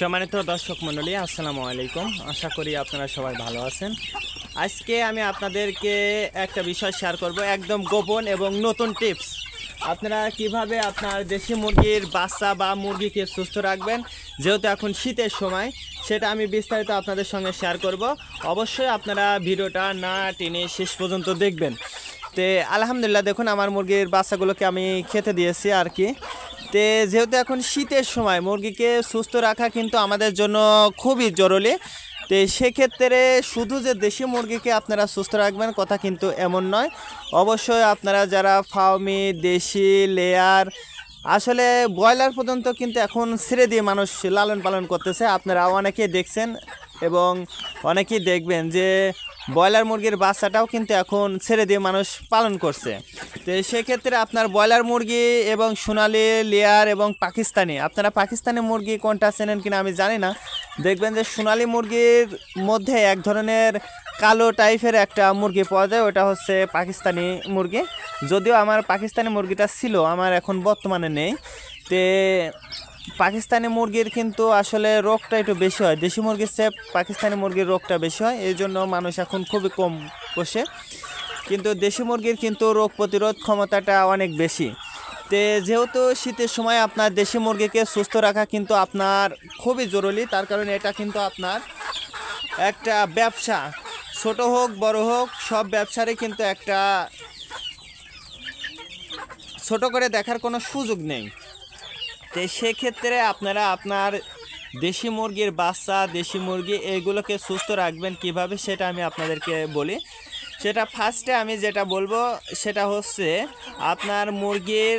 সম্মানিত দর্শক মণ্ডলী, আসসালামু আলাইকুম। আশা করি আপনারা সবাই ভালো আছেন। আজকে আমি আপনাদেরকে একটা বিষয় শেয়ার করব, একদম গোপন এবং নতুন টিপস। আপনারা কিভাবে আপনার দেশি মুরগির বাচ্চা বা মুরগিকে সুস্থ রাখবেন, যেহেতু এখন শীতের সময়, সেটা আমি বিস্তারিত আপনাদের সঙ্গে শেয়ার করব। অবশ্যই আপনারা ভিডিওটা না টেনে শেষ পর্যন্ত দেখবেন। তো আলহামদুলিল্লাহ, দেখুন আমার মুরগির বাচ্চাগুলোকে আমি খেতে দিয়েছি আর কি। তে যেহেতু এখন শীতের সময়, মুরগিকে সুস্থ রাখা কিন্তু আমাদের জন্য খুবই জরুরি। তো সেক্ষেত্রে শুধু যে দেশি মুরগিকে আপনারা সুস্থ রাখবেন কথা কিন্তু এমন নয়। অবশ্যই আপনারা যারা ফার্মি, দেশি, লেয়ার, আসলে ব্রয়লার পর্যন্ত কিন্তু এখন ছেড়ে দিয়ে মানুষ লালন পালন করতেছে। আপনারা অনেকেই দেখছেন এবং অনেকেই দেখবেন যে ব্রয়লার মুরগির বাচ্চাটাও কিন্তু এখন ছেড়ে দিয়ে মানুষ পালন করছে। তো সেক্ষেত্রে আপনার ব্রয়লার মুরগি এবং সোনালি, লেয়ার এবং পাকিস্তানি, আপনারা পাকিস্তানি মুরগি কোনটা চেনেন কিনা আমি জানি না। দেখবেন যে সোনালি মুরগির মধ্যে এক ধরনের কালো টাইপের একটা মুরগি পাওয়া যায়, ওটা হচ্ছে পাকিস্তানি মুরগি। যদিও আমার পাকিস্তানি মুরগিটা ছিল, আমার এখন বর্তমানে নেই। তে পাকিস্তানি মুরগির কিন্তু আসলে রোগটা একটু বেশি হয়, দেশি মুরগির চেয়ে পাকিস্তানি মুরগির রোগটা বেশি হয়, এই জন্য মানুষ এখন খুবই কম পোষে। কিন্তু দেশি মুরগির কিন্তু রোগ প্রতিরোধ ক্ষমতাটা অনেক বেশি। তে যেহেতু শীতের সময় আপনার দেশি মুরগিকে সুস্থ রাখা কিন্তু আপনার খুবই জরুরি, তার কারণে এটা কিন্তু আপনার একটা ব্যবসা, ছোট হোক বড় হোক, সব ব্যবসারই কিন্তু একটা ছোট করে দেখার কোনো সুযোগ নেই। তো সেক্ষেত্রে আপনারা আপনার দেশি মুরগির বাচ্চা, দেশি মুরগি এইগুলোকে সুস্থ রাখবেন কিভাবে, সেটা আমি আপনাদেরকে বলি। সেটা ফার্স্টে আমি যেটা বলবো সেটা হচ্ছে আপনার মুরগির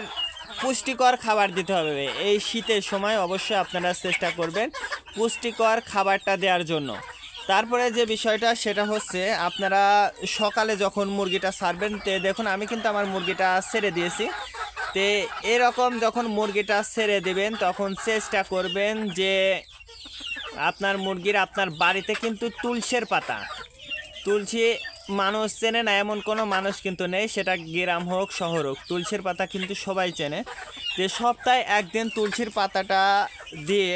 পুষ্টিকর খাবার দিতে হবে। এই শীতের সময় অবশ্যই আপনারা চেষ্টা করবেন পুষ্টিকর খাবারটা দেওয়ার জন্য। তারপরে যে বিষয়টা সেটা হচ্ছে আপনারা সকালে যখন মুরগিটা ছাড়বেন, তে দেখুন আমি কিন্তু আমার মুরগিটা ছেড়ে দিয়েছি। তে এরকম যখন মুরগিটা ছেড়ে দেবেন তখন চেষ্টা করবেন যে আপনার মুরগির আপনার বাড়িতে কিন্তু তুলসীর পাতা, তুলসী মানুষ চেনে না এমন কোনো মানুষ কিন্তু নেই, সেটা গ্রাম হোক শহর হোক, তুলসীর পাতা কিন্তু সবাই চেনে। যে সপ্তাহে একদিন তুলসীর পাতাটা দিয়ে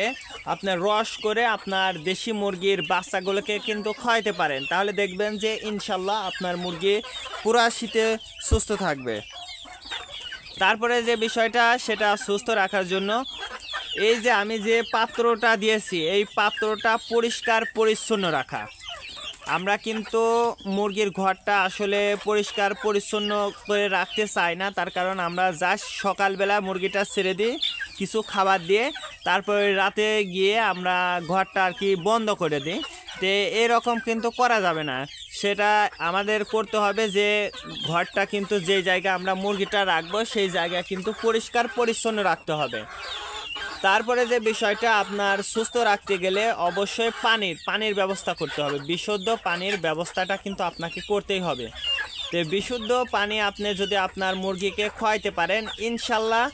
আপনার রস করে আপনার দেশি মুরগির বাচ্চাগুলোকে কিন্তু খাওয়াইতে পারেন, তাহলে দেখবেন যে ইনশাল্লাহ আপনার মুরগি পুরা শীতে সুস্থ থাকবে। তারপরে যে বিষয়টা সেটা সুস্থ রাখার জন্য এই যে আমি যে পাত্রটা দিয়েছি, এই পাত্রটা পরিষ্কার পরিচ্ছন্ন রাখা। আমরা কিন্তু মুরগির ঘরটা আসলে পরিষ্কার পরিচ্ছন্ন করে রাখতে চাই না, তার কারণ আমরা জাস্ট সকালবেলা মুরগিটা ছেড়ে দিই কিছু খাবার দিয়ে, তারপরে রাতে গিয়ে আমরা ঘরটা আর কি বন্ধ করে দিই। তো এরকম কিন্তু করা যাবে না, সেটা আমাদের করতে হবে যে ঘরটা কিন্তু যে জায়গায় আমরা মুরগিটা রাখবো সেই জায়গা কিন্তু পরিষ্কার পরিচ্ছন্ন রাখতে হবে। তারপরে যে বিষয়টা আপনার সুস্থ রাখতে গেলে অবশ্যই পানির ব্যবস্থা করতে হবে, বিশুদ্ধ পানির ব্যবস্থাটা কিন্তু আপনাকে করতেই হবে। তো বিশুদ্ধ পানি আপনি যদি আপনার মুরগিকে খাওয়াইতে পারেন, ইনশাল্লাহ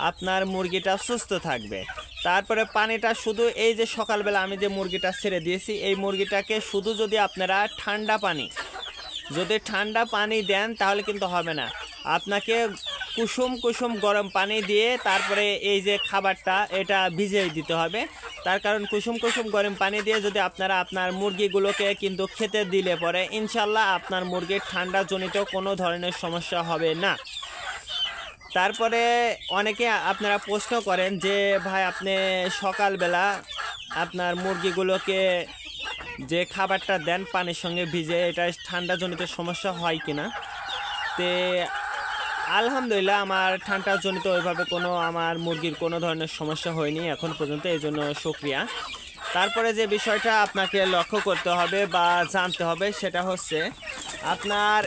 আপনার মুরগিটা সুস্থ থাকবে। তারপরে পানিটা শুধু এই যে সকালবেলা আমি যে মুরগিটা ছেড়ে দিয়েছি, এই মুরগিটাকে শুধু যদি আপনারা ঠান্ডা পানি দেন তাহলে কিন্তু হবে না, আপনাকে কুসুম কুসুম গরম পানি দিয়ে তারপরে এই যে খাবারটা এটা ভিজিয়ে দিতে হবে। তার কারণ কুসুম কুসুম গরম পানি দিয়ে যদি আপনারা আপনার মুরগিগুলোকে কিন্তু খেতে দিলে পরে ইনশাল্লাহ আপনার মুরগির ঠান্ডাজনিত কোনো ধরনের সমস্যা হবে না। তারপরে অনেকে আপনারা প্রশ্ন করেন যে ভাই আপনি সকালবেলা আপনার মুরগিগুলোকে যে খাবারটা দেন পানির সঙ্গে ভিজে, এটা ঠান্ডাজনিত সমস্যা হয় কিনা। তে আলহামদুলিল্লাহ আমার ঠান্ডাজনিত ওইভাবে আমার মুরগির কোনো ধরনের সমস্যা হয়নি এখন পর্যন্ত, এই জন্য শুকরিয়া। তারপরে যে বিষয়টা আপনাকে লক্ষ্য করতে হবে বা জানতে হবে সেটা হচ্ছে আপনার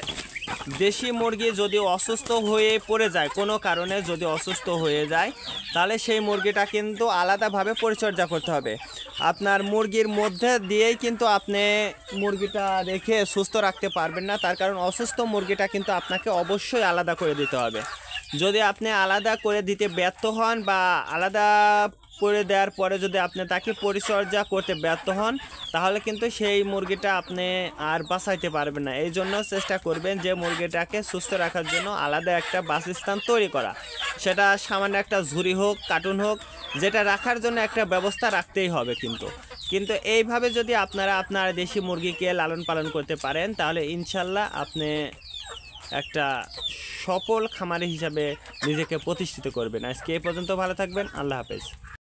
দেশি মুরগি যদি অসুস্থ হয়ে পড়ে যায়, কোনো কারণে যদি অসুস্থ হয়ে যায়, তাহলে সেই মুরগিটা কিন্তু আলাদাভাবে পরিচর্যা করতে হবে। আপনার মুরগির মধ্যে দিয়েই কিন্তু আপনি মুরগিটা রেখে সুস্থ রাখতে পারবেন না, তার কারণ অসুস্থ মুরগিটা কিন্তু আপনাকে অবশ্যই আলাদা করে দিতে হবে। যদি আপনি আলাদা করে দিতে ব্যর্থ হন বা আলাদা করে দেওয়ার পরে যদি আপনি তাকে পরিচর্যা করতে ব্যর্থ হন, তাহলে কিন্তু সেই মুরগিটা আপনি আর বাঁচাইতে পারবেন না। এই জন্য চেষ্টা করবেন যে মুরগিটাকে সুস্থ রাখার জন্য আলাদা একটা বাসস্থান তৈরি করা। সেটা সামান্য একটা ঝুড়ি হোক, কার্টুন হোক, যেটা রাখার জন্য একটা ব্যবস্থা রাখতেই হবে। কিন্তু এইভাবে যদি আপনারা আপনার দেশি মুরগিকে লালন পালন করতে পারেন, তাহলে ইনশাল্লাহ আপনি একটা সফল খামারি হিসাবে নিজেকে প্রতিষ্ঠিত করবেন। আজকে এই পর্যন্ত, ভালো থাকবেন। আল্লাহ হাফেজ।